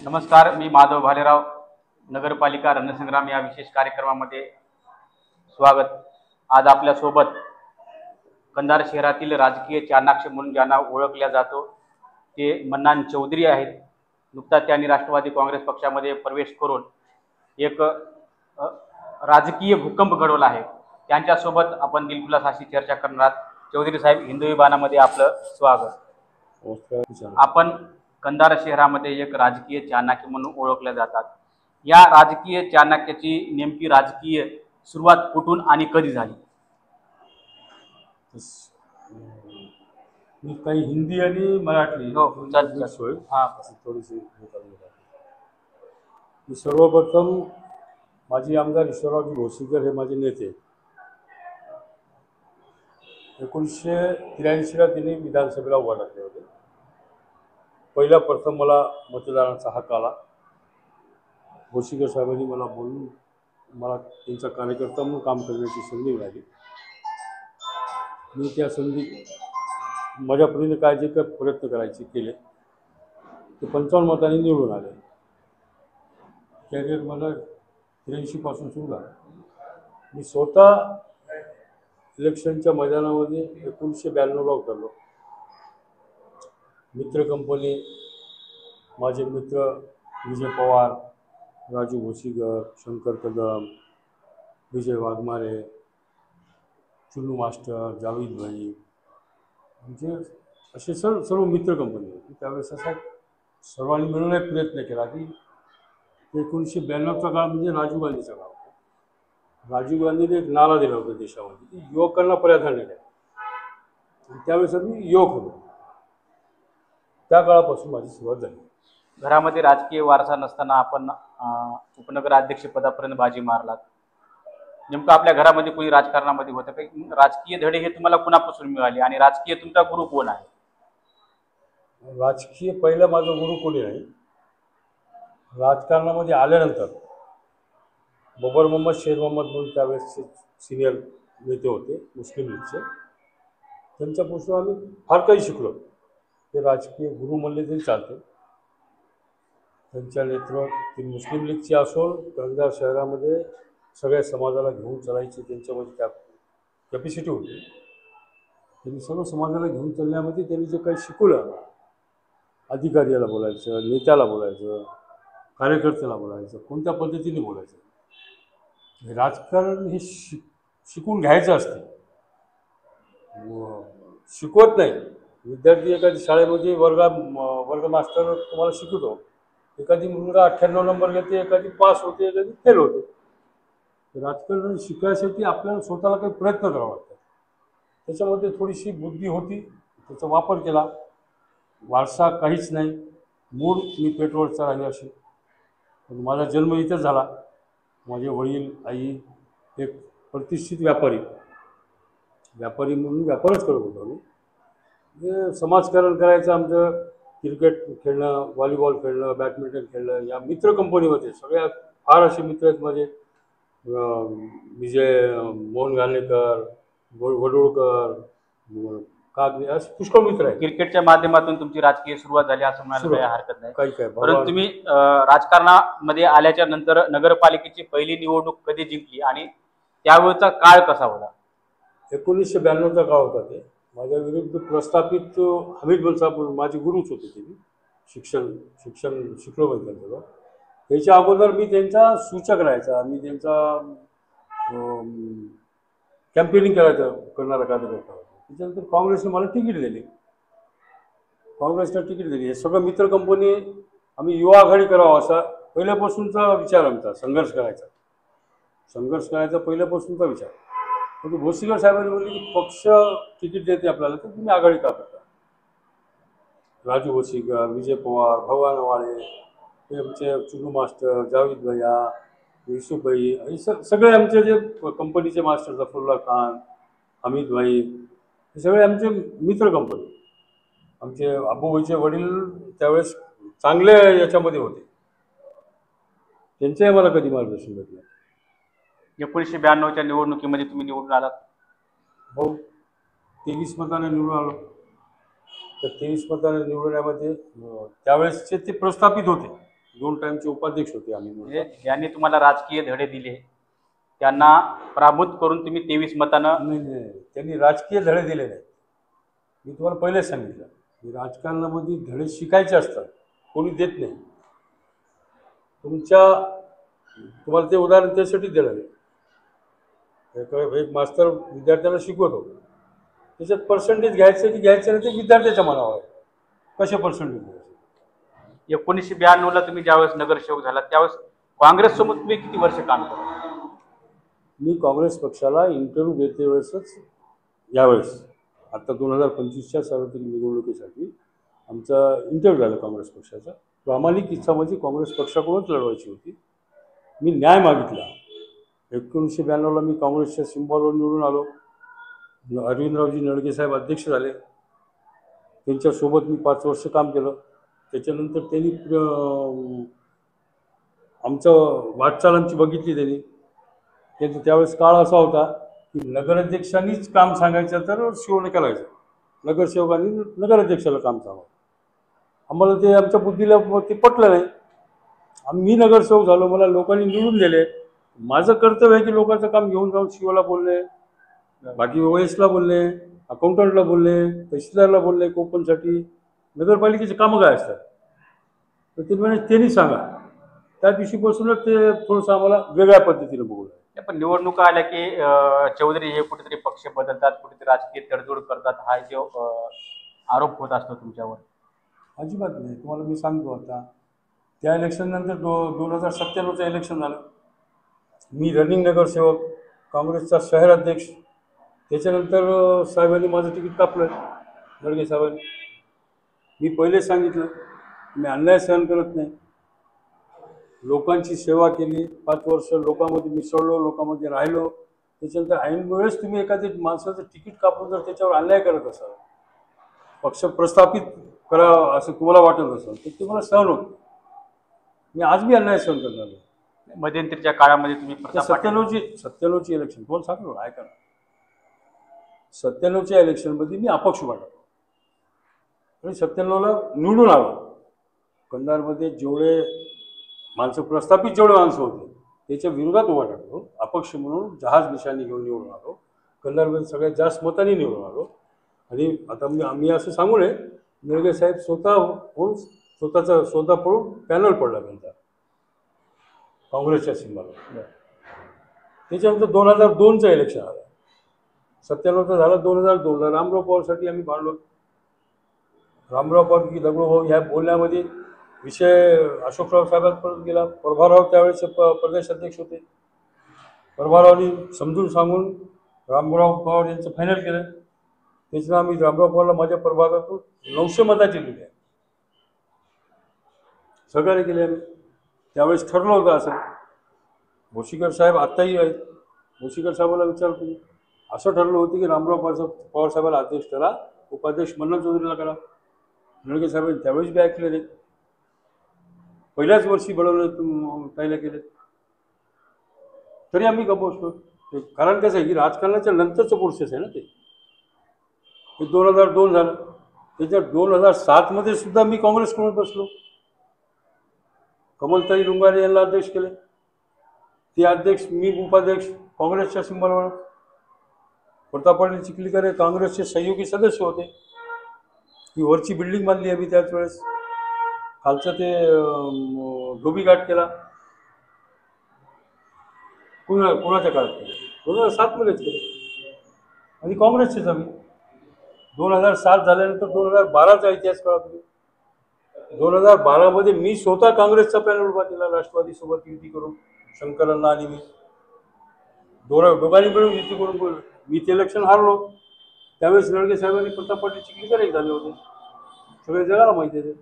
नमस्कार, मी माधव भालेराव. नगरपालिका रणसंग्राम या विशेष कार्यक्रमामध्ये स्वागत. आज आपल्या सोबत कंधार शहरातील राजकीय चाणाक्ष म्हणून ज्यांना ओळखल्या जातो ते मन्नान चौधरी आहेत. नुकताच त्यांनी राष्ट्रवादी काँग्रेस पक्षामध्ये प्रवेश करून एक राजकीय भूकंप घडवला आहे. त्यांच्यासोबत आपण दिलखुलास अशी चर्चा करणार. चौधरी साहेब, हिंदवी बाणामध्ये आपलं स्वागत. आपण कंधार शहरामध्ये एक राजकीय चाणक्य म्हणून ओळखल्या जातात. या राजकीय चाणक्याची नेमकी राजकीय सुरुवात कुठून आणि कधी झाली? मी काही हिंदी आणि मराठी थोडीशी मी सर्वप्रथम माजी आमदार ईश्वररावजी भोसीकर हे माझे नेते. 1983ला त्यांनी विधानसभेला उभा टाकले होते. पहिला प्रथम मला मतदानाचा हक्क आला. भोसीकर साहेबांनी मला बोलून मला त्यांचा कार्यकर्ता म्हणून काम करण्याची संधी मिळाली. मी त्या संधी माझ्या परीने काय जे काही प्रयत्न करायचे केले ते 55 मतांनी निवडून आले. कॅरियर मला 83पासून सुरू झालं. मी स्वतः इलेक्शनच्या मैदानामध्ये 1992ला उतरलो. मित्र कंपनी, माझे मित्र विजय पवार, राजू भोसीकर, शंकर कदम, विजय वाघमारे, चुन्नू मास्टर, जावेद भाई, म्हणजे असे सर्व मित्र कंपनी होती. त्यावेळेस असा सर्वांनी मिळून एक प्रयत्न केला की 1992चा काळ म्हणजे राजीव गांधीचा काळ होता. राजीव गांधीने एक नारा दिला होता देशामध्ये की युवकांना प्राधान्य द्या. त्यावेळेस आम्ही युवक होतो. त्या काळापासून माझी सुरुवात झाली. घरामध्ये राजकीय वारसा नसताना आपण उपनगराध्यक्षपदापर्यंत बाजी मारलात. नेमकं आपल्या घरामध्ये कोणी राजकारणामध्ये होतं काही? राजकीय धडे हे तुम्हाला कुणापासून मिळाले आणि राजकीय तुमचा गुरु कोण आहे? राजकीय पहिलं माझं गुरु कोणी नाही. राजकारणामध्ये आल्यानंतर बबर मोहम्मद शेर मोहम्मद म्हणून त्यावेळेसचे सिनियर नेते होते मुस्लिम लीगचे. त्यांच्यापासून आम्ही फार काही शिकलो. ते राजकीय गुरु म्हणले तरी चालते. त्यांच्या नेतृत्वात मुस्लिम लीगची असो, कंधार शहरामध्ये सगळ्या समाजाला घेऊन चालायची त्यांच्यामध्ये कॅपॅसिटी होती. त्यांनी सर्व समाजाला घेऊन चालण्यामध्ये त्यांनी जे काही शिकवलं, अधिकाऱ्याला बोलायचं, नेत्याला बोलायचं, कार्यकर्त्याला बोलायचं, कोणत्या पद्धतीने बोलायचं, हे राजकारण हे शिकून घ्यायचं असते. शिकवत नाही. विद्यार्थी एखादी शाळेमध्ये वर्ग मास्टर तुम्हाला शिकवतो. एखादी मुलगा 98 नंबर घेते, एखादी पास होते, एखादी फेल होते. राजकारण शिकायसाठी आपल्याला स्वतःला काही प्रयत्न करावा लागतात. त्याच्यामध्ये थोडीशी बुद्धी होती, त्याचा वापर केला. वारसा काहीच नाही. मूळ मी पेठवडचा रहिवासी. पण माझा जन्म इथंच झाला. माझे वडील, आई एक प्रतिष्ठित व्यापारी म्हणून व्यापारच करत होतो आम्ही. हे समाजकारण करायचं आमचं. क्रिकेट खेळणं, व्हॉलीबॉल खेळणं, बॅडमिंटन खेळणं या मित्र कंपनीमध्ये सगळ्या फार असे मित्र आहेत माझे. विजय मोहन घाणेकर, वडोळकर, कागणे, असे पुष्कळ मित्र आहेत. क्रिकेटच्या माध्यमातून तुमची राजकीय सुरुवात झाली असं म्हणायला काही हरकत नाही. काय परंतु तुम्ही राजकारणामध्ये आल्याच्या नंतर नगरपालिकेची पहिली निवडणूक कधी जिंकली आणि त्यावेळचा काळ कसा होता? 1992चा काळ होता. ते माझ्या विरुद्ध प्रस्थापित हमीद बनसाहेब माझे गुरुच होते. ते शिक्षण शिकलो पाहिजे त्यांच्यावर. त्याच्या अगोदर मी त्यांचा सूचक राहायचा. मी त्यांचा कॅम्पेनिंग करणारा कार्यकर्ता होता. त्याच्यानंतर काँग्रेसने मला तिकीट दिली. हे सगळं मित्र कंपनी आम्ही युवा आघाडी करावं असा पहिल्यापासूनचा विचार आमचा. संघर्ष करायचा पहिल्यापासूनचा विचार. पण भोसीकर साहेबांनी बोलले की पक्ष तिकीट देते आपल्याला, तर तुम्ही आघाडी का करता? राजू भोसीकर, विजय पवार, भगवान वाळे, हे आमचे चुन्नू मास्टर, जावेद भैया, युसुफ भाई, हे सगळे आमचे जे कंपनीचे मास्टर, जफरुल्ला खान, हमीद भाई, हे सगळे आमचे मित्र कंपनी. आमचे अबूभाईचे वडील त्यावेळेस चांगले याच्यामध्ये होते. त्यांचंही मला कधी मार्गदर्शन भेटलं. 1992च्या निवडणुकीमध्ये तुम्ही निवडून आलात? हो, 23 मताने निवडून आलो. तर 23 मताने निवडण्यामध्ये त्यावेळेसचे ते प्रस्थापित होते. 2 टाइमचे उपाध्यक्ष होते आम्ही. म्हणजे ज्यांनी तुम्हाला राजकीय धडे दिले त्यांना पराभूत करून तुम्ही 23 मतानं. नाही, त्यांनी राजकीय धडे दिले नाहीत. मी तुम्हाला पहिलेच सांगितलं की राजकारणामध्ये धडे शिकायचे असतात, कोणी देत नाही. तुम्हाला ते उदाहरण त्यासाठी दिलं आहे. एक मास्तर विद्यार्थ्यांना शिकवतो, त्याच्यात पर्सेंटेज घ्यायचं की घ्यायचं नाही ते विद्यार्थ्याच्या मनावर आहे, कसे पर्सेंटेज घ्यायचे. 1992ला तुम्ही ज्यावेळेस नगरसेवक झाला त्यावेळेस काँग्रेससोबत तुम्ही किती वर्ष काम केलं? मी काँग्रेस पक्षाला इंटरव्ह्यू देते वेळेसच, यावेळेस आता 2025च्या सार्वत्रिक निवडणुकीसाठी आमचा इंटरव्ह्यू झाला काँग्रेस पक्षाचा. प्रामाणिक इच्छा म्हणजे काँग्रेस पक्षाकडूनच लढवायची होती. मी न्याय मागितला. 1992ला मी काँग्रेसच्या सिंबॉलवर निवडून आलो. अरविंदरावजी नळगे साहेब अध्यक्ष झाले. त्यांच्यासोबत मी 5 वर्ष काम केलं. त्याच्यानंतर त्यांनी आमचं वाटचाल आमची बघितली त्यांनी. त्यांचा त्यावेळेस काळ असा होता की नगराध्यक्षांनीच काम सांगायचं तर शिवणे करायचं, नगरसेवकांनी नगराध्यक्षाला काम सांगावं. आम्हाला ते आमच्या बुद्धीला ते पटलं नाही. मी नगरसेवक झालो, मला लोकांनी निवडून दिले. माझं कर्तव्य आहे की लोकांचं काम घेऊन जाऊन शिवला बोलले, बाकी ओएसला बोलले, अकाउंटंटला बोलले, तहसीलदारला बोलले, कोपनसाठी नगरपालिकेचे कामं काय असतात. तर ते म्हणजे त्यांनी सांगा. त्या दिवशीपासूनच ते थोडंसं आम्हाला वेगळ्या पद्धतीने बघू लागलं. पण निवडणुका आल्या की चौधरी हे कुठेतरी पक्ष बदलतात, कुठेतरी राजकीय तडजोड करतात, हा जो आरोप होत असतो तुमच्यावर. अजिबात नाही. तुम्हाला मी सांगतो, आता त्या इलेक्शन नंतर 2097चं इलेक्शन झालं. मी रनिंग नगरसेवक, काँग्रेसचा शहर अध्यक्ष. त्याच्यानंतर साहेबांनी माझं तिकीट कापलं, नळगे साहेबांनी. मी पहिलेच सांगितलं मी अन्याय सहन करत नाही. लोकांची सेवा केली, 5 वर्ष लोकांमध्ये मिसळलो, लोकांमध्ये राहिलो. त्याच्यानंतर ऐन वेळेस तुम्ही एखाद्या माणसाचं तिकीट कापून जर त्याच्यावर अन्याय करत असाल, पक्ष प्रस्थापित करा असं तुम्हाला वाटत असेल तर तुम्हाला सहन होत. मी आज मी अन्याय सहन करणार नाही. मध्यंतरीच्या काळामध्ये तुम्ही 97ची इलेक्शन तुम्हाला सांगतो, ऐका ना. 97च्या इलेक्शनमध्ये मी अपक्ष उभा टाकलो आणि 97ला निवडून आलो. कंधारमध्ये जेवढे माणसं प्रस्थापित जेवढे माणसं होते त्याच्या विरोधात उभा टाकलो. अपक्ष म्हणून जहाज निशाणी घेऊन निवडून आलो. कंधारमध्ये सगळ्यात जास्त मतांनी निवडून आलो. आणि आता आम्ही असं सांगू नये, नळगे साहेब स्वतः होऊन स्वतः पडून पॅनल पडला त्यांचा काँग्रेसच्या सिंबॉलवर. त्याच्यानंतर 2002चं इलेक्शन आलं. 97चं झालं. 2002ला रामराव पवारसाठी आम्ही भांडलो. रामराव पवार की दगडूभाऊ ह्या बोलण्यामध्ये विषय अशोकराव साहेबांत परत गेला. प्रभाराव त्यावेळेस प्रदेश अध्यक्ष होते. प्रभारावनी समजून सांगून रामराव पवार यांचं फायनल केलं. त्याच्यानं आम्ही रामराव पवारला माझ्या प्रभागातून 900 मताची लीड आहे. सगळ्यांनी केले आम्ही. त्यावेळेस ठरलं होतं असं. भोशीकर साहेब आत्ताही आहेत. भोशीकर साहेबाला विचारतो तुम्ही. असं ठरलं होतं की रामराव पवार साहेबाला अध्यक्ष करा, उपाध्यक्ष मन्ना चौधरीला करा. नळगे साहेबांनी त्यावेळेस बी ऐकले नाही. पहिल्याच वर्षी बळवलं पहिल्या केले तरी आम्ही गप्प. कारण कसं आहे की राजकारणाच्या नंतरचं प्रोसेस आहे ना ते. 2002 झालं. त्याच्यात 2007मध्ये सुद्धा मी काँग्रेसकडून बसलो. कमलताई लुंगारे यांना अध्यक्ष केले. ते अध्यक्ष, मी उपाध्यक्ष, काँग्रेसच्या सिंबॉलवर. प्रताप पाटील चिखलीकर हे काँग्रेसचे सहयोगी सदस्य होते. ही वरची बिल्डिंग बांधली आम्ही त्याच वेळेस. खालचं ते धोबीघाट केला. कोणाच्या काळात केलं? 2007मध्येच केलं. आणि काँग्रेसचेच आम्ही. 2007 झाल्यानंतर 2012चा इतिहास कळा तुम्ही. 2012मध्ये मी स्वतः काँग्रेसचा पॅनल उभा केला, राष्ट्रवादीसोबत युती करून. शंकरांना आणि मी दोघांनी मिळून युती करून बोललो. मी ते इलेक्शन हारलो. त्यावेळेस नळगे साहेबांनी प्रताप पाटील चिखलीकर एक झाले होते. सगळे जगाला माहिती आहे.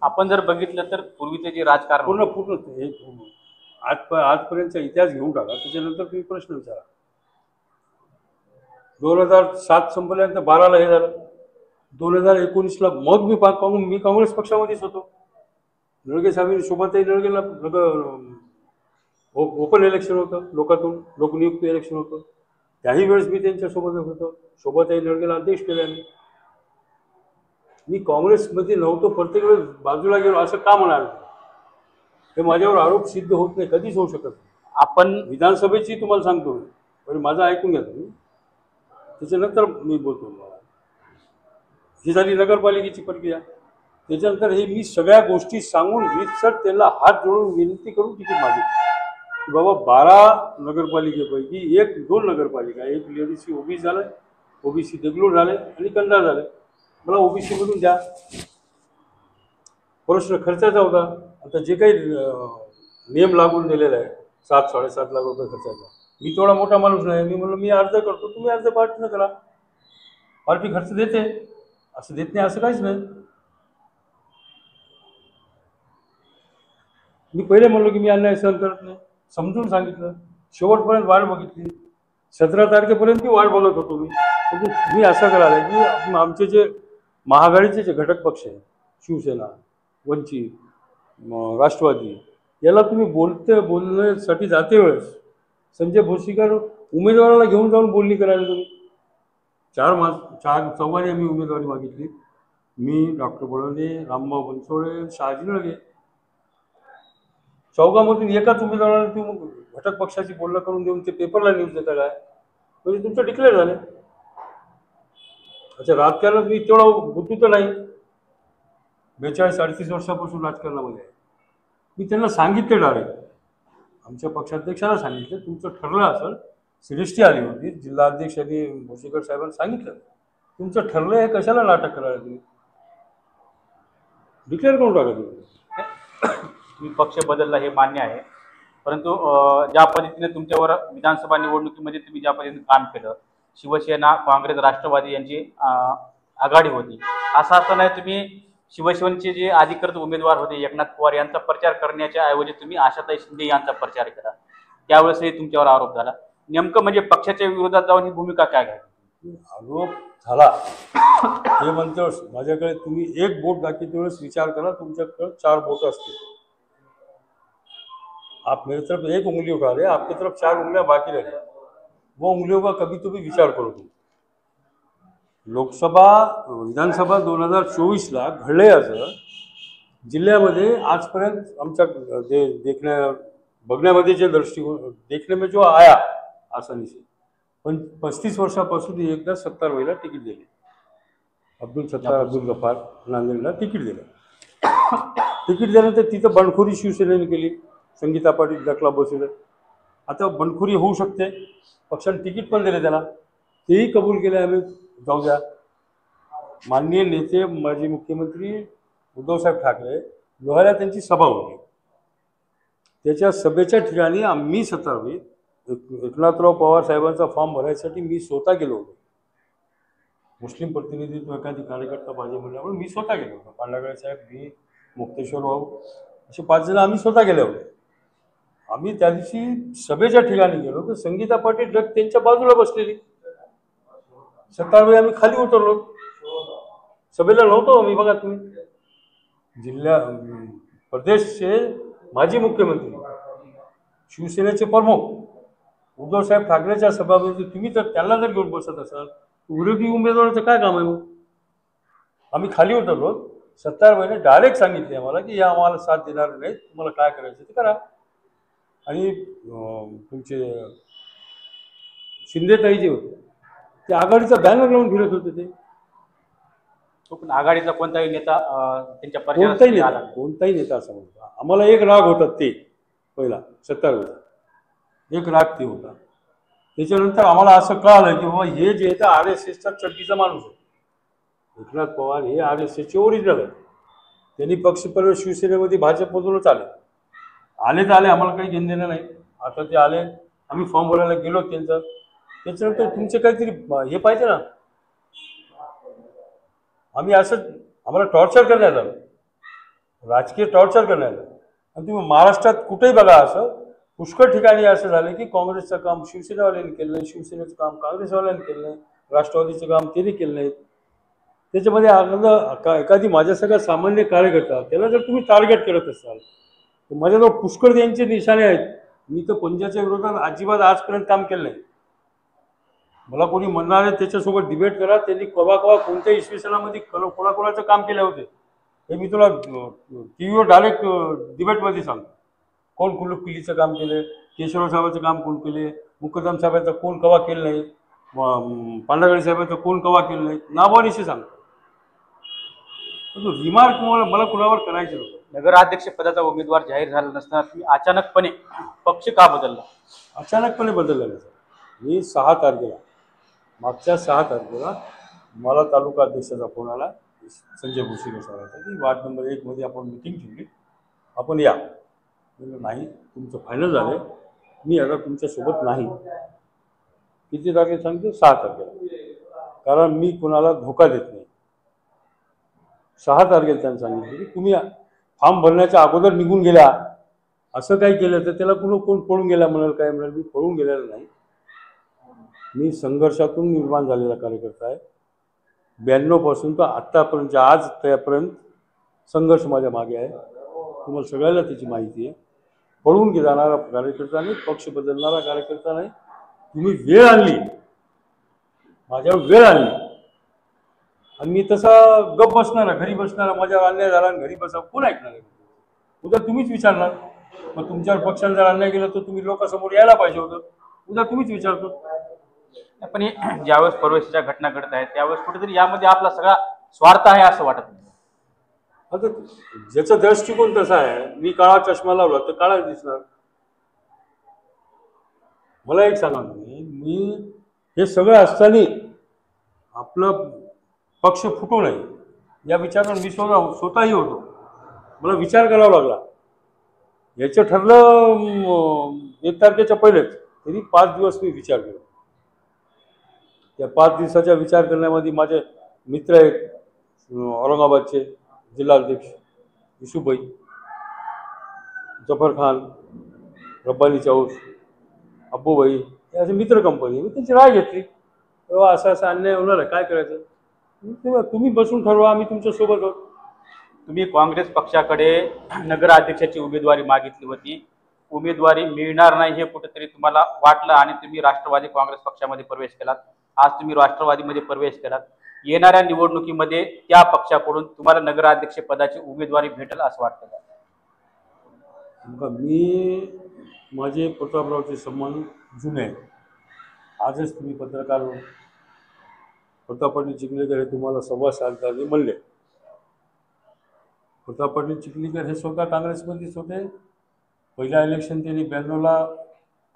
आपण जर बघितलं तर पूर्वीचे जे राजकारण पूर्ण आजपर्यंतचा इतिहास घेऊन टाका, त्याच्यानंतर तुम्ही प्रश्न विचारा. 2007 संपल्यानंतर 12ला हे झालं. 2019ला मग मी काँग्रेस पक्षामध्येच होतो. नळगे साहेबांनी शोभाताई नळगेला ओपन इलेक्शन होतं, लोकनियुक्त इलेक्शन होतं. त्याही वेळेस मी त्यांच्यासोबतच होतो. शोभाताई नळगेला अध्यक्ष केले आम्ही. मी काँग्रेसमध्ये नव्हतो, प्रत्येक वेळेस बाजूला गेलो असं का म्हणाल? हे माझ्यावर आरोप सिद्ध होत नाही, कधीच होऊ शकत नाही. आपण विधानसभेची तुम्हाला सांगतो, पण माझं ऐकून घ्या तुम्ही, त्याच्यानंतर मी बोलतो तुम्हाला. ही झाली नगरपालिकेची प्रक्रिया. त्याच्यानंतर हे मी सगळ्या गोष्टी सांगून रीतसर त्यांना हात जोडून विनंती करून तिकीट मागितली की बाबा 12 नगरपालिकेपैकी 2 नगरपालिका, एक लेडीसी ओबीसी झालं, ओबीसी देगलूर झाले आणि कंधार झाले, मला ओबीसी मधून द्या. प्रश्न खर्चाचा होता. आता जे काही नियम लागून दिलेला आहे 7-7.5 लाख रुपये खर्चाचा, मी तेवढा मोठा माणूस नाही. मी म्हणलं मी अर्ज करतो, तुम्ही अर्ज पार्टीनं करा, पार्टी खर्च देते, असं देत नाही असं काहीच नाही. मी पहिले म्हणलो की मी अन्याय सहन करत नाही, समजून सांगितलं, शेवटपर्यंत वाट बघितली. 17 तारखेपर्यंत वाट बघत होतो मी. म्हणजे तुम्ही असं करायला की आमचे जे महाआघाडीचे जे घटक पक्ष आहे, शिवसेना, वंचित, राष्ट्रवादी, याला तुम्ही बोलण्यासाठी जाते वेळेस संजय भोसीकर उमेदवाराला घेऊन जाऊन बोलणी करायला तुम्ही 4 चौघांनी आम्ही उमेदवारी मागितली. मी, डॉक्टर बळवणे, रामभाऊ बनसोडे, शहाजी लळगे, चौघांमधून एकाच उमेदवाराला तुम्ही घटक पक्षाची बोलणं करून देऊन ते पेपरला न्यूज देता काय? म्हणजे तुमचं डिक्लेअर झालं. अच्छा, राजकारणात मी तेवढं गुंतू तर नाही, 42-38 वर्षापासून राजकारणामध्ये आहे. मी त्यांना सांगितलं डायरेक्ट, आमच्या पक्षाध्यक्षाला सांगितलं, तुमचं ठरलं असेल, श्रेष्ठी आली होती, जिल्हाध्यक्षांनी भोसीकर साहेबांना सांगितलं, तुमचं ठरलं आहे, कशाला नाटक करायला तुम्ही, डिक्लेअर करून टाका तुम्ही. तुम्ही पक्ष बदलला हे मान्य आहे, परंतु ज्या पद्धतीने तुमच्यावर विधानसभा निवडणुकीमध्ये तुम्ही ज्या पद्धतीने काम केलं, शिवसेना, काँग्रेस, राष्ट्रवादी यांची आघाडी होती, असं असं नाही तुम्ही शिवसेनेचे जे अधिकृत उमेदवार होते एकनाथ पवार यांचा प्रचार करण्याच्या ऐवजी तुम्ही आशाताई शिंदे यांचा प्रचार केला, त्यावेळेसही तुमच्यावर आरोप झाला. नेमकं म्हणजे पक्षाच्या विरोधात जाऊन ही भूमिका काय घ्यावी? आरोप झाला हे म्हणतो, माझ्याकडे तुम्ही एक बोट दाखवते वेळेस विचार करा, तुमच्याकडे 4 बोट असते. आप मेरी तरफ एक उंगली उठा रहे, आपकी तरफ 4 उंगलियां बाकी रह गई, वो उंगलियों का कभी तुम्ही विचार करो. तुम लोकसभा विधानसभा 2024ला घडले असं जिल्ह्यामध्ये आजपर्यंत आमच्या बघण्यामध्ये जे दृष्टिकोन देखने में जो आया आसानी से, पण 35 वर्षापासून एकदा सत्तारवाईला तिकीट दिले, अब्दुल गफार नांदेडला तिकीट दिलं. तिकीट दिल्यानंतर तिथं बंडखोरी शिवसेनेने केली, संगीता पाटील दखला बसवलं. आता बंडखोरी होऊ शकते, पक्षाने तिकीट पण दिले त्याला, तेही कबूल केले आम्ही, जाऊ द्या. माननीय नेते माजी मुख्यमंत्री उद्धवसाहेब ठाकरे लोहाऱ्यात त्यांची सभा होती, त्याच्या सभेच्या ठिकाणी आम्ही सत्तारवाईत एकनाथराव पवार साहेबांचा फॉर्म भरायसाठी मी स्वतः गेलो होतो. मुस्लिम प्रतिनिधित्व एखादी कार्यकर्ता पाहिजे म्हणल्यामुळे मी स्वतः गेलो होतो. पांडागळे साहेब, मी, मुक्तेश्वर भाऊ, असे 5 जण आम्ही स्वतः गेले होते. आम्ही त्या दिवशी सभेच्या ठिकाणी गेलो तर संगीता पाटील त्यांच्या बाजूला बसलेली, सत्तारवाई आम्ही खाली उतरलो, सभेला नव्हतो मी. बघा तुम्ही, प्रदेशचे माजी मुख्यमंत्री, शिवसेनेचे प्रमुख उद्धवसाहेब ठाकरेच्या सभामध्ये तुम्ही तर त्यांना जर घेऊन बसत असाल, विरोधी उमेदवाराचं काय काम आहे मग? आम्ही खाली उतरलो, सत्तारवाईने डायरेक्ट सांगितले आम्हाला की या आम्हाला साथ देणार नाही, तुम्हाला काय करायचं ते करा. आणि तुमचे शिंदेताई जे होते ते आघाडीचा बॅनर लावून फिरत होते. ते पण आघाडीचा कोणताही नेता त्यांच्या कोणताही नेता असं म्हणतो. आम्हाला एक राग होता, ते पहिला सत्तारवाईचा एक राग ते होता. त्याच्यानंतर आम्हाला असं कळालं की बाबा हे जे आहे RSSचा चड्डीचा माणूस आहे. एकनाथ पवार हे RSSचे ओरिजिनल आहे. त्यांनी पक्षप्रवेश शिवसेनेमध्ये भाजपमधूनच आले तर आले, आम्हाला काही घेणं देणं नाही. आता ते आले, आम्ही फॉर्म भरायला गेलो त्यांचं. त्याच्यानंतर तुमचे काहीतरी हे पाहिजे ना, आम्ही असं आम्हाला टॉर्चर करण्यात आलं, राजकीय टॉर्चर करण्यात आलं. आणि तुम्ही महाराष्ट्रात कुठेही बघा, असं पुष्कळ ठिकाणी असं झालं की काँग्रेसचं काम शिवसेनेवाल्यांनी केलं नाही, शिवसेनेचं काम काँग्रेसवाल्यांनी केलं नाही, राष्ट्रवादीचं काम त्यांनी केलं नाही. त्याच्यामध्ये एखादी माझ्यासारखा सामान्य कार्यकर्ता त्याला जर तुम्ही टार्गेट करत असाल तर माझ्याजवळ पुष्कळ त्यांचे निशाणे आहेत. मी तर पंजाच्या विरोधात अजिबात आजपर्यंत काम केलं नाही. मला कोणी म्हणणार आहे त्याच्यासोबत डिबेट करा, त्यांनी कवा कवा कोणत्या इसवी सणामध्ये कोणाकोणाचं काम केलं होते हे मी तुला टी व्हीवर डायरेक्ट डिबेटमध्ये सांगतो. कोण कुल्लू किल्लीचं काम केलं, केशवराव साहेबांचं काम कोण केले, मुक्कादम साहेबांचं कोण कवा केलं नाही, पांढरगडी साहेबांचं कोण कवा केलं नाही, नावानिशी सांगतो. रिमार्क मला कुणावर करायचं नव्हतं. नगराध्यक्ष पदाचा उमेदवार जाहीर झाला नसताना तुम्ही अचानकपणे पक्ष का बदलला? अचानकपणे बदलला नाही. मी 6 तारखेला मागच्या 6 तारखेला मला तालुका अध्यक्षाचा फोन आला संजय भोसीकर साहेबांचा की वार्ड नंबर 1 मध्ये आपण मिटिंग ठेवली, आपण या. नाही, तुमचं फायनल झालं, मी आता तुमच्यासोबत नाही. किती तारखेला सांगतो? 6 तारखेला. कारण मी कोणाला धोका देत नाही. 6 तारखेला त्यांनी सांगितलं की तुम्ही फॉर्म भरण्याच्या अगोदर निघून गेला, असं काही केलं तर त्याला कोण पळून गेला म्हणाल, काय म्हणाल. मी पळून गेलेलं नाही. मी संघर्षातून निर्माण झालेला कार्यकर्ता आहे. 92 पासून तर आत्तापर्यंत आज त्यापर्यंत संघर्ष माझ्या मागे आहे. तुम्हाला सगळ्याला त्याची माहिती आहे. पळून जाणारा कार्यकर्ता नाही, पक्ष बदलणारा कार्यकर्ता नाही. तुम्ही वेळ आणली, माझ्यावर वेळ आणली आणि मी तसा गप बसणारा, घरी बसणारा, माझ्यावर अन्याय झाला आणि घरी बसा, कोण ऐकणार आहे? उद्या तुम्हीच विचारणार. मग तुमच्यावर पक्षाने जर अन्याय केला तर तुम्ही लोकांसमोर यायला पाहिजे होतं. उद्या तुम्हीच विचारतो. पण ज्यावेळेस परवेशीच्या घटना घडत आहेत त्यावेळेस कुठेतरी यामध्ये आपला सगळा स्वार्थ आहे असं वाटत नाही? आता ज्याचा दृष्टिकोन तसा आहे, मी काळा चष्मा लावला तर काळा दिसणार. मला एक सांगा तुम्ही, मी हे सगळं असताना आपलं पक्ष फुटू नये या विचारावर मी स्वतःही होतो. मला विचार करावा लागला. याचं ठरलं 1 तारखेच्या पहिलेच, तरी 5 दिवस मी विचार केला. त्या 5 दिवसाच्या विचार करण्यामध्ये माझे मित्र आहेत, औरंगाबादचे जिल्हाध्यक्ष युसुफभाई, जफर खान, रब्बानी चौस, अब्बूभाई, हे असे मित्र कंपनी. मी त्यांची राय घेतली, तेव्हा असा अन्याय होणार आहे, काय करायचं. तेव्हा तुम्ही बसून ठरवा, आम्ही तुमच्यासोबत आहोत. तुम्ही काँग्रेस पक्षाकडे नगराध्यक्षाची उमेदवारी मागितली होती, उमेदवारी मिळणार नाही हे कुठेतरी तुम्हाला वाटलं आणि तुम्ही राष्ट्रवादी काँग्रेस पक्षामध्ये प्रवेश केलात. आज तुम्ही राष्ट्रवादीमध्ये प्रवेश केलात. येणाऱ्या निवडणुकीमध्ये त्या पक्षाकडून तुम्हाला नगराध्यक्ष पदाची उमेदवारी भेटेल असं वाटतं का? मी माझे प्रतापरावचे संबंध जुने आहेत. आजच तुम्ही पत्रकार प्रताप पाटील चिखलीकर हे तुम्हाला 1.25 साली म्हणले. प्रताप पाटील चिखलीकर हे स्वतः काँग्रेसमध्येच होते. पहिल्या इलेक्शन त्यांनी 92ला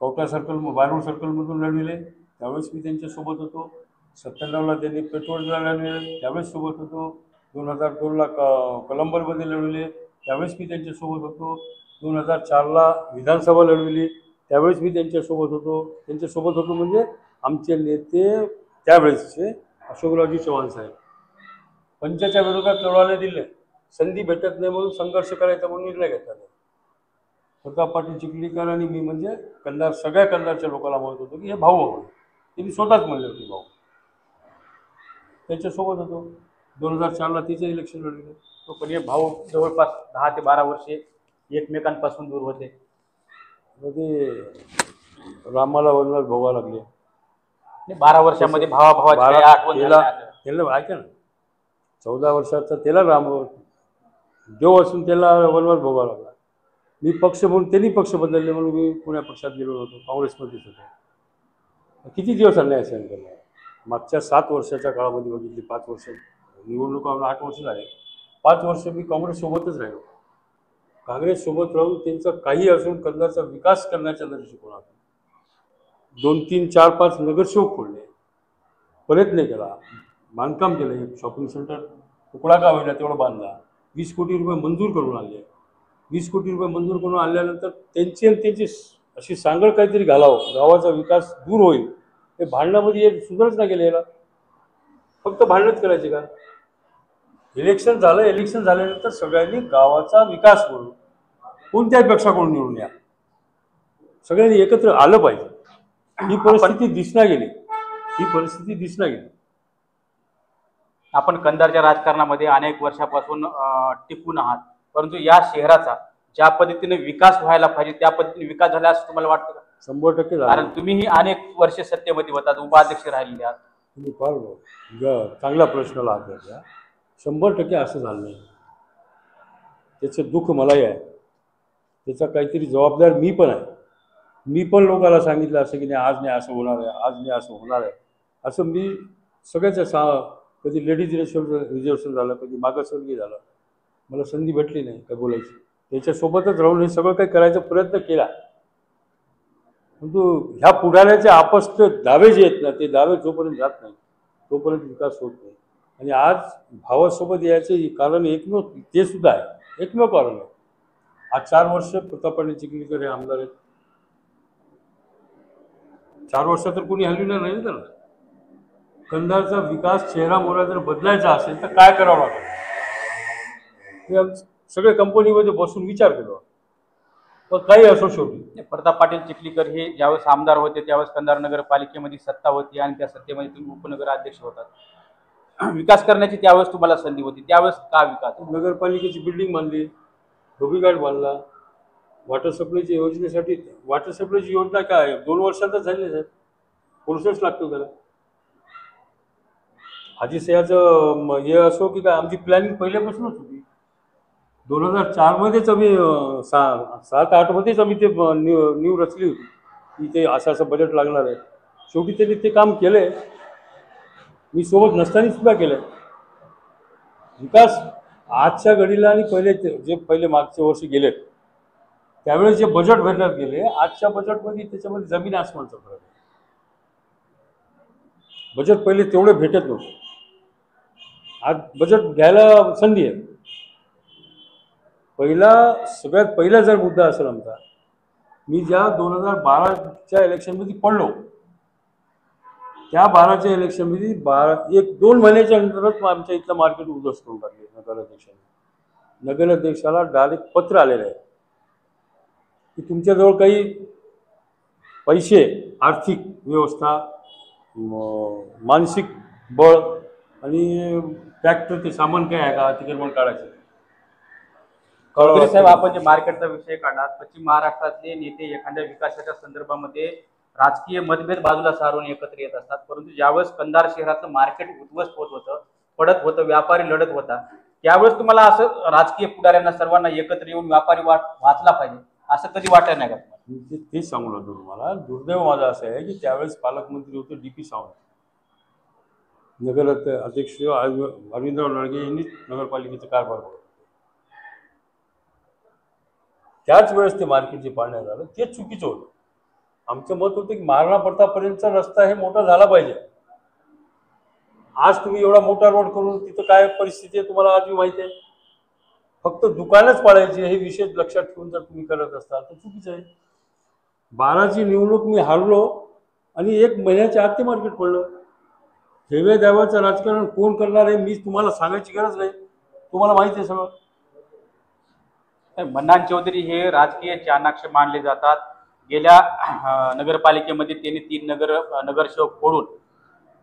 कवठा सर्कल बारूड सर्कलमधून लढविले, त्यावेळेस मी त्यांच्यासोबत होतो. 97ला त्यांनी पेट्रोलला लढविले, त्यावेळेस सोबत होतो. 2002ला कलंबरमध्ये लढविले, त्यावेळेस मी त्यांच्यासोबत होतो. 2004ला विधानसभा लढविली, त्यावेळेस मी त्यांच्यासोबत होतो. म्हणजे आमचे नेते त्यावेळेसचे अशोकरावजी चव्हाण साहेब पंचाच्या विरोधात लढवायला दिले, संधी भेटत नाही म्हणून संघर्ष करायचा म्हणून निर्णय घेतला. प्रताप पाटील चिखलीकर आणि मी म्हणजे कंधार, सगळ्या कंधारच्या लोकांना म्हणत होतो की हे भाऊ म्हणून. त्यांनी स्वतःच म्हणले होते भाऊ. त्यांच्यासोबत होतो. 2004ला तिचे इलेक्शन लढले. तो पण हे भाऊ जवळपास 10 ते 12 वर्षे एकमेकांपासून दूर होते. ते रामाला वनवास भोगा लागले. 12 वर्षामध्ये भावाभावाची त्याला ऐका ना, 14 वर्षाचा त्याला राम देव असून त्याला वनवास भोगावा लागला. मी पक्ष म्हणून त्यांनी पक्ष बदलले म्हणून मी पुण्या पक्षात गेलो होतो, काँग्रेसमध्येच होतो. किती दिवस अन्याय सहन करणार. मागच्या 7 वर्षाच्या काळामध्ये बघितली, 5 वर्ष निवडणुका 8 वर्ष झाले, 5 वर्ष मी काँग्रेससोबतच राहिलो. काँग्रेससोबत राहून त्यांचं काही असून कंधारचा विकास करण्याच्या दृष्टिकोनात 2, 3, 4, 5 नगरसेवक फोडले, प्रयत्न केला, बांधकाम केलं. एक शॉपिंग सेंटर तुकडा का होईना तेवढं बांधला. 20 कोटी रुपये मंजूर करून आणले. 20 कोटी रुपये मंजूर करून आणल्यानंतर त्यांची अशी सांगड काहीतरी घालावं, गावाचा विकास दूर होईल. हे भांडणामध्ये एक सुधारणा केली. याला फक्त भांडणच करायचे का? इलेक्शन झाल्यानंतर सगळ्यांनी गावाचा विकास करून कोणत्याही पक्षाकडून निवडून या, सगळ्यांनी एकत्र आलं पाहिजे. ही परिस्थिती दिसना गेली. आपण कंधारच्या राजकारणामध्ये अनेक वर्षापासून टिकून आहात, परंतु या शहराचा ज्या पद्धतीने विकास व्हायला पाहिजे त्या पद्धतीने विकास झाला असं तुम्हाला वाटतं का? 100% झालं. कारण तुम्हीही अनेक वर्ष सत्तेमध्ये होतात, उपाध्यक्ष राहिलेले आहात. तुम्ही फार चांगला प्रश्न लावता. 100% असं झालं नाही. त्याचं दुःख मलाही आहे. त्याचा काहीतरी जबाबदार मी पण आहे. मी पण लोकांना सांगितलं असं की नाही, आज नाही असं होणार आहे, आज नाही असं होणार आहे, असं मी सगळ्याच कधी लेडीज रिझर्वेशन झालं, कधी मागासवर्गीय झालं, मला संधी भेटली नाही काय बोलायची. त्याच्यासोबतच राहून हे सगळं काही करायचा प्रयत्न केला. परंतु ह्या पुढाऱ्याचे आपस्त दावे जे आहेत ना, ते दावे जोपर्यंत जात नाही तोपर्यंत विकास होत नाही. आणि आज भावासोबत यायचे कारण एकमेव ते सुद्धा आहे, एकमेव कारण आहे. आज 4 वर्ष प्रतापराव चिखलीकर हे आमदार आहेत. 4 वर्ष तर कोणी हलविणार नाही त्याला. कंधारचा विकास चेहरा मोहरा जर बदलायचा असेल तर काय करावं लागेल, हे सगळे कंपनीमध्ये बसून विचार केला. पण काही असो, शेवटी प्रताप पाटील चिखलीकर हे ज्यावेळेस आमदार होते त्यावेळेस कंधार नगरपालिकेमध्ये सत्ता होती आणि त्या सत्तेमध्ये तुम्ही उपनगराध्यक्ष होतात. विकास करण्याची त्यावेळेस तुम्हाला संधी होती, त्यावेळेस का विकास? नगरपालिकेची बिल्डिंग बांधली, धोबीघाट बांधला, वॉटर सप्लायच्या योजनेसाठी. वॉटर सप्लायची योजना काय 2 वर्षातच झाली साहेब, प्रोसेस लागतो त्याला. हाजी सह्याचं हे असो की काय, आमची प्लॅनिंग पहिल्यापासूनच होती. 2004 मध्येच आम्ही 7-8 मध्येच आम्ही ते नीव रचली होती की ते असं बजेट लागणार आहे. शेवटी त्यांनी ते काम केलंय. मी सोबत नसताना सुद्धा केलंय. विकास आजच्या घडीला आणि पहिले मागच्या वर्षी गेलेत त्यावेळेस जे बजेट भेटण्यात गेले, आजच्या बजेटमध्ये त्याच्यामध्ये जमीन आसमानचा फरक आहे. बजेट पहिले तेवढे भेटत नव्हते, आज बजेट घ्यायला संधी आहे. सगळ्यात पहिला जर मुद्दा असेल आमचा, मी ज्या 2012च्या इलेक्शनमध्ये पडलो, त्या 12च्या इलेक्शनमध्ये 1-2 महिन्याच्या नंतरच आमच्या इथलं मार्केट उद्ध्वस्त करून टाकले नगराध्यक्षांनी. नगराध्यक्षाला डायरेक्ट पत्र आलेलं आहे की तुमच्याजवळ काही पैसे, आर्थिक व्यवस्था, मानसिक बळ आणि ट्रॅक्टर ते सामान काय आहे का अतिक्रमण काढायचं. चौधरी साहेब, आपण जे मार्केटचा विषय काढला, पश्चिम महाराष्ट्रातले नेते एखाद्या विकासाच्या संदर्भामध्ये राजकीय मतभेद बाजूला सारून एकत्र येत असतात, परंतु ज्यावेळेस कंधार शहरातलं मार्केट उद्ध्वस्त होत होतं, पडत होतं, व्यापारी लढत होता, त्यावेळेस तुम्हाला असं राजकीय पुढाऱ्यांना सर्वांना एकत्र येऊन व्यापारी वाचला पाहिजे असं कधी वाटलं नाही का? तेच सांगू लागलो तुम्हाला. दुर्दैव माझं असं आहे की त्यावेळेस पालकमंत्री होते DP सावंत, नगर अध्यक्ष अरविंदराव नळगे यांनीच नगरपालिकेचा कारभार बघितला. त्याच वेळेस ते मार्केट जे पाडण्यात आलं तेच चुकीचं होतं. आमचं मत होतं की महाराणा प्रतापपर्यंतचा रस्ता हे मोठा झाला पाहिजे. आज तुम्ही एवढा मोठा रोड करून तिथं काय परिस्थिती आहे तुम्हाला आजही माहिती आहे. फक्त दुकानच पाडायची हे विषय लक्षात ठेवून जर तुम्ही करत असाल तर चुकीचं आहे. 12ची निवडणूक मी हारलो आणि 1 महिन्याच्या आत ते मार्केट पडलं. ठेव्या द्यावाचं राजकारण कोण करणार आहे मी तुम्हाला सांगायची गरज नाही, तुम्हाला माहिती आहे सगळं. मन्नान चौधरी हे राजकीय चाणाक्ष मानले जातात. गेल्या नगरपालिकेमध्ये त्यांनी 3 नगरसेवक फोडून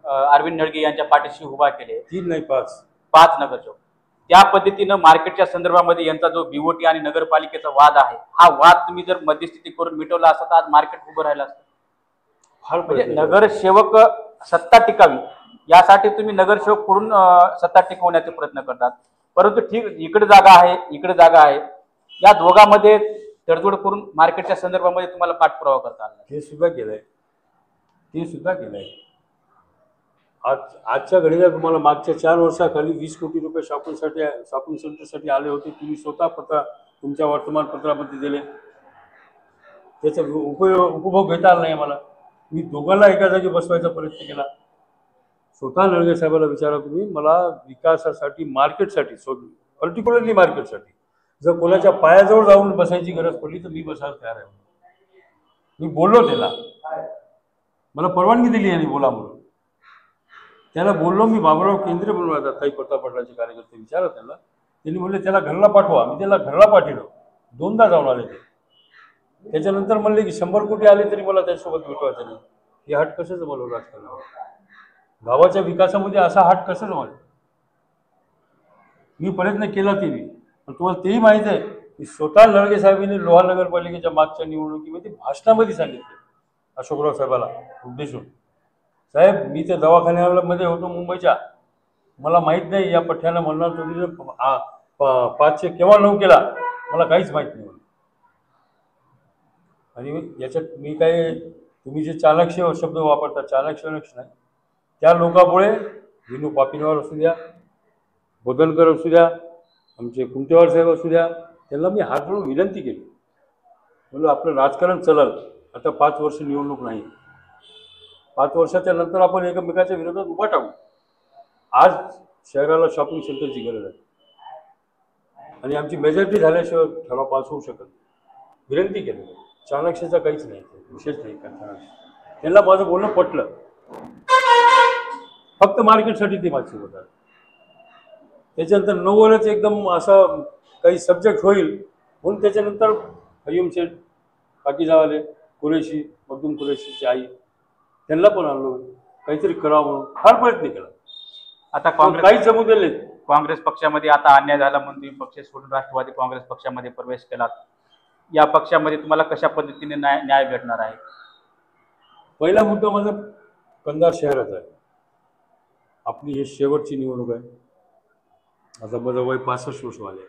अरविंद नळगे यांच्या पाठीशी उभा केले. 3 नाही 5 नगरसेवक. त्या पद्धतीनं मार्केटच्या संदर्भामध्ये यांचा जो BOT आणि नगरपालिकेचा वाद आहे, हा वाद तुम्ही जर मध्यस्थी करून मिटवला असता तर आज मार्केट उभं राहिलं असतं. म्हणजे नगरसेवक सत्ता टिकावी यासाठी तुम्ही नगरसेवक फोडून सत्ता टिकवण्याचे प्रयत्न करतात. परंतु ठीक, इकडे जागा आहे, इकडे जागा आहे, या दोघांमध्ये तडजोड करून मार्केटच्या संदर्भामध्ये तुम्हाला पाठपुरावा करता आला. ते सुद्धा केलंय. आजच्या घडीला तुम्हाला मागच्या 4 वर्षाखाली 20 कोटी रुपये शॉपिंग सेंटरसाठी आले होते. तुम्ही स्वतः तुमच्या वर्तमानपत्रामध्ये दिले. त्याचा उपभोग घेता आला नाही मला. मी दोघांना एका जागी बसवायचा प्रयत्न केला. स्वतः नळगे साहेबांना विचारा तुम्ही, मला विकासासाठी, मार्केटसाठी, पर्टिक्युलरली मार्केटसाठी जर कोणाच्या पायाजवळ जाऊन बसायची गरज पडली तर मी बसायला तयार आहे. मी बोललो त्याला, मला परवानगी दिली यांनी बोला म्हणून. त्याला बोललो मी, बाबूराव केंद्रे बनवायचा ताई प्रताप पाटलाचे कार्यकर्ते विचारा त्याला. त्यांनी म्हणले त्याला घरला पाठवा. मी त्याला घरला पाठवलं. 2दा जाऊन आले ते. त्याच्यानंतर म्हणले की 100 कोटी आले तरी मला त्याच्यासोबत भेटवायचं नाही. हे हट कसं जमवलं राजकारणावर? गावाच्या विकासामध्ये असा हट कसं जमवलं? मी प्रयत्न केला ते मी, पण तुम्हाला तेही माहिती आहे की स्वतः नळगे साहेबांनी लोहा नगरपालिकेच्या मागच्या निवडणुकीमध्ये भाषणामध्ये सांगितलं अशोकराव साहेबाला उद्देशून, साहेब मी त्या दवाखान्यामध्ये होतो मुंबईच्या, मला माहीत नाही या पठ्ठ्यानं म्हणणार तुम्ही 5 केव्हा 9 केला मला काहीच माहीत नाही. आणि याच्यात मी काय, तुम्ही जे चाणक्य शब्द वापरता, चाणक्य नाही, त्या लोकांमुळे विनू पापीनवार असू द्या, बोधनकर असू द्या, आमचे कुंटेवार साहेब असू द्या, त्यांना मी हात जोडून विनंती केली, म्हणून आपलं राजकारण चलल. आता 5 वर्ष निवडणूक नाही, 5 वर्षाच्या नंतर आपण एकमेकाच्या विरोधात उभा टाकू. आज शहराला शॉपिंग सेंटरची गरज आहे आणि आमची मेजॉरिटी झाल्याशिवाय ठराव पास होऊ शकत. विनंती केली, चाणक्यचा काहीच नाही, विशेष नाही का चाणक्य. त्यांना माझं बोलणं पटलं, फक्त मार्केटसाठी ते माझ्यासोबत आले. त्याच्यानंतर नव्वदच एकदम असा काही सब्जेक्ट होईल म्हणून त्याच्यानंतर हरिओम शेठ, पाकीजावाले, कुरेशी, मखदूम कुरेशीची आई, त्यांना पण आणलो, काहीतरी करावं म्हणून फार प्रयत्न केला. आता काँग्रेस काही जमू दिले. काँग्रेस पक्षामध्ये आता अन्याय झाला म्हणून तुम्ही पक्ष सोडून राष्ट्रवादी काँग्रेस पक्षामध्ये प्रवेश केलात. या पक्षामध्ये तुम्हाला कशा पद्धतीने न्याय भेटणार आहे? पहिला मुद्दा माझा कंधार शहराचा आहे. आपली ही शेवटची निवडणूक आहे. आता माझं वय 65 वर्ष आले.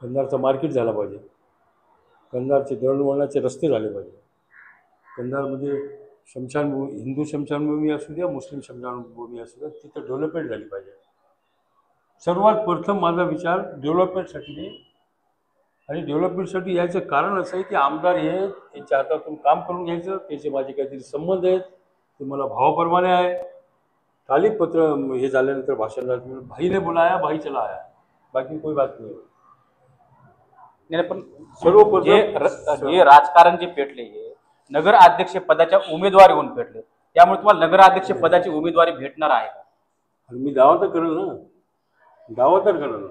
कंधारचं मार्केट झालं पाहिजे, कंधारचे दळणवळणाचे रस्ते झाले पाहिजे, कंधारमध्ये शमशानभूमी, हिंदू शमशानभूमी असू द्या, मुस्लिम शमशानभूमी असू द्या, तिथं डेव्हलपमेंट झाली पाहिजे. सर्वात प्रथम माझा विचार डेव्हलपमेंटसाठी नाही. आणि डेव्हलपमेंटसाठी यायचं कारण असं आहे की आमदार हे त्यांच्या हातातून काम करून घ्यायचं, त्याचे माझे काहीतरी संबंध आहेत, ते मला भावाप्रमाणे आहे. तालीपत्र हे झाल्यानंतर भाषण झालं, भाई ने बुलाया भाई चला आया, बाकी कोई बात नाही. पण सर्व जे राजकारण जे पेटले हे नगर अध्यक्ष पदाच्या उमेदवारी पेटले, त्यामुळे तुम्हाला नगर अध्यक्ष पदाची उमेदवारी भेटणार आहे का? मी दावा तर करेल ना, दावा तर करेल ना,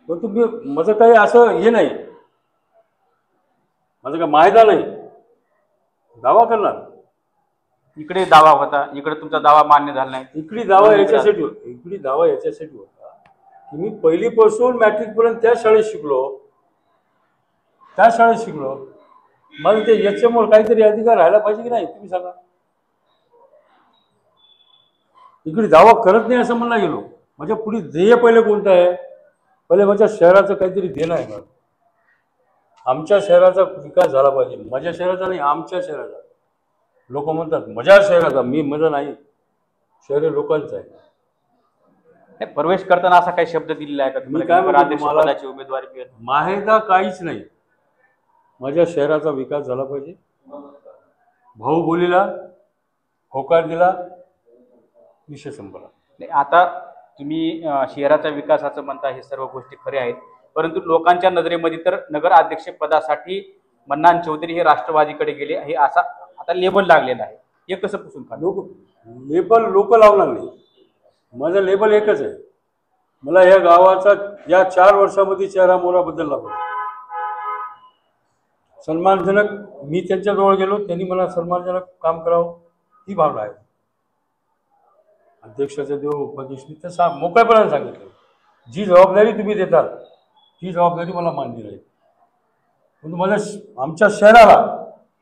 पण तुम्ही माझं काही असं हे नाही, माझं काय मायदा नाही, दावा करणार. इकडे दावा होता, इकडे तुमचा दावा मान्य झाला नाही. इकडे दावा याच्यासाठी होता की मी पहिलीपासून मॅट्रिकपर्यंत त्या शाळेत शिकलो, मला ते याच्यामुळे काहीतरी अधिकार राहायला पाहिजे की नाही, तुम्ही सांगा. इकडे दावा करत नाही असं म्हणला गेलो. माझ्या पुढे ध्येय पहिले कोणतं आहे? पहिले माझ्या शहराचं काहीतरी देणं आहे. आमच्या शहराचा विकास झाला पाहिजे, माझ्या शहराचा नाही, आमच्या शहराचा. लोक म्हणतात माझ्या शहराचा, मी माझं नाही, शहर लोकांचं आहे. प्रवेश करताना असा काही शब्द दिलेला आहे का? मी काय पदाची उमेदवारी माहेदा काहीच नाही, माझ्या शहराचा विकास झाला पाहिजे. भाऊ बोलीला होकार दिला, विषय संपला. आता तुम्ही शहराच्या विकासाचं म्हणता, हे सर्व गोष्टी खऱ्या आहेत, परंतु लोकांच्या नजरेमध्ये तर नगर अध्यक्ष पदासाठी मन्नान चौधरी हे राष्ट्रवादीकडे गेले, हे असा आता लेबल लागलेलं आहे. हे कसं पुसून लेबल लोक लावणार नाही. माझं लेबल एकच आहे, मला या गावाचा या 4 वर्षामध्ये चेहरा मोहरा बदलला पाहिजे. सन्मानजनक, मी त्यांच्याजवळ गेलो, त्यांनी मला सन्मानजनक काम करावं ही भावना आहे. अध्यक्षाचे देव उपाध्यक्ष तर मोकळेपणाने सांगितलं, जी जबाबदारी तुम्ही देताल ती जबाबदारी मला मान्य राहील, पण आमच्या शहराला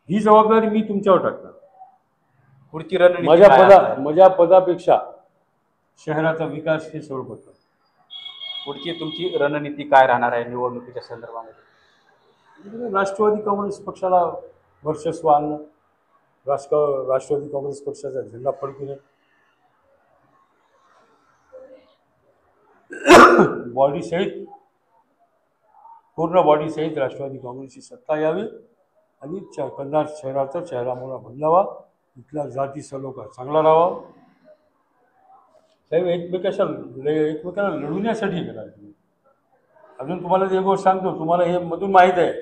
ही जबाबदारी मी तुमच्यावर टाकणार. पुढची रणनीती माझ्या पदापेक्षा शहराचा विकास हे सर्वप्रथम. पुढची तुमची रणनीती काय राहणार आहे निवडणुकीच्या संदर्भामध्ये? राष्ट्रवादी काँग्रेस पक्षाला वर्चस्व आणणं, राष्ट्रवादी काँग्रेस पक्षाचा झेंडा फडकविणे, बॉडी सहित, पूर्ण बॉडी सहित राष्ट्रवादी काँग्रेसची सत्ता यावी आणि कंधार शहराचा चेहरा मोहरा बदलावा, इथला जाती सलोखा चांगला राहावा. साहेब एकमेकांना लढवण्यासाठी करायचं. अजून तुम्हाला एक गोष्ट सांगतो, तुम्हाला हे मधून माहीत आहे,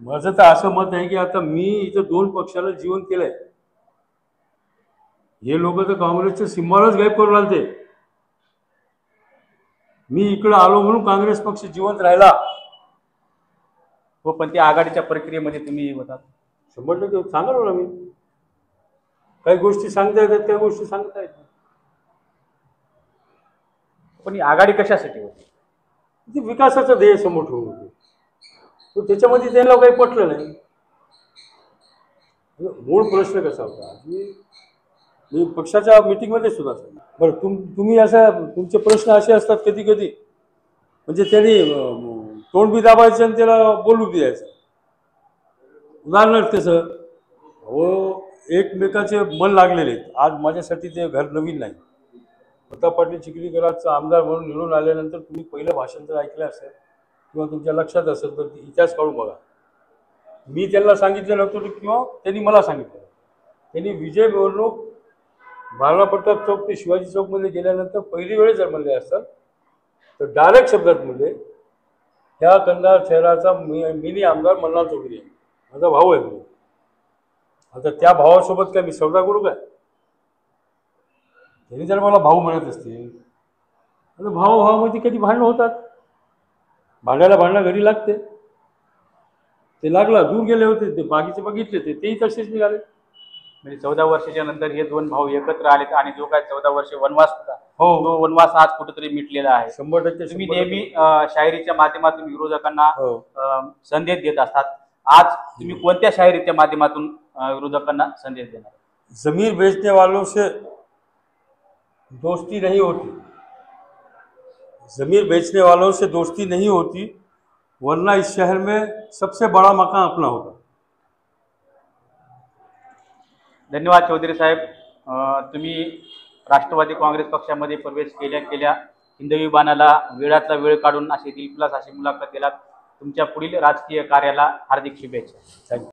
माझं तर असं मत आहे की आता मी इथं 2 पक्षाला जिवंत केलंय. हे लोक तर काँग्रेसचं सिंबॉलच गायब करून आलते. मी इकडं आलो म्हणून काँग्रेस पक्ष जिवंत राहिला. हो, पण त्या आघाडीच्या प्रक्रियेमध्ये तुम्ही होतात. 100% सांगलो ना मी. काही गोष्टी सांगता येतात, त्या गोष्टी सांगता येतात. पण ही आघाडी कशासाठी होती? ती विकासाचं ध्येय समोर ठेवून होती. तो त्याच्यामध्ये त्यांना काही पटलं नाही. मूळ प्रश्न कसा होता की मी पक्षाच्या मीटिंगमध्ये सुद्धा सांगितलं. बरं तुम्ही असं तुमचे प्रश्न असे असतात कधी कधी म्हणजे त्यांनी तोंड बी दाबायचं आणि त्याला बोलू द्यायचं. उदाहरणार्थ कसं एकमेकाचे मन लागलेले आहेत. आज माझ्यासाठी ते घर नवीन नाही. प्रताप पाटील चिखलीकरांचा आमदार म्हणून निवडून आल्यानंतर तुम्ही पहिलं भाषण जर ऐकलं असेल किंवा तुमच्या लक्षात असेल तर इतिहास काढून बघा. मी त्यांना सांगितलं नव्हतं किंवा त्यांनी मला सांगितलं. त्यांनी विजय मिरवणूक महाराणा प्रताप चौक ते शिवाजी चौकमध्ये गेल्यानंतर पहिली वेळ जर म्हणले असतात तर डायरेक्ट शब्दात म्हणजे ह्या कंधार शहराचा मिनी आमदार मल्हार चौधरी आहे, माझा भाऊ आहे. आता त्या भावासोबत काय मी सौदा करू काय? त्यांनी जर मला भाऊ म्हणत असतील तर भावामध्ये कधी भांडणं होतात. भांडायला घरी लागते. ते लागला दूर गेले होते ते बाकीचे बघितले तेही तसेच निघाले. म्हणजे 14 वर्षाच्या नंतर हे दोन भाऊ एकत्र आलेत आणि जो काय 14 वर्ष वनवास होता हो तो वनवास आज कुठेतरी मिटलेला आहे. 100% तुम्ही नेहमी शायरीच्या माध्यमातून विरोधकांना संदेश देत असतात. आज तुम्ही कोणत्या शायरीच्या माध्यमातून विरोधकांना संदेश देणार? जमीन बेचने वालों से दोस्ती नहीं होती, जमीन बेचने वालों से दोस्ती नहीं होती, वरना इस शहर में सबसे बड़ा मकान अपना होगा. धन्यवाद चौधरी साहेब. तुम्ही राष्ट्रवादी काँग्रेस पक्षामध्ये प्रवेश केल्या हिंदवी बाणाला वेळातला वेळ काढून अशी दिलखुलास अशी मुलाखत दिलात. तुमच्या पुढील राजकीय कार्याला हार्दिक शुभेच्छा. थँक्यू.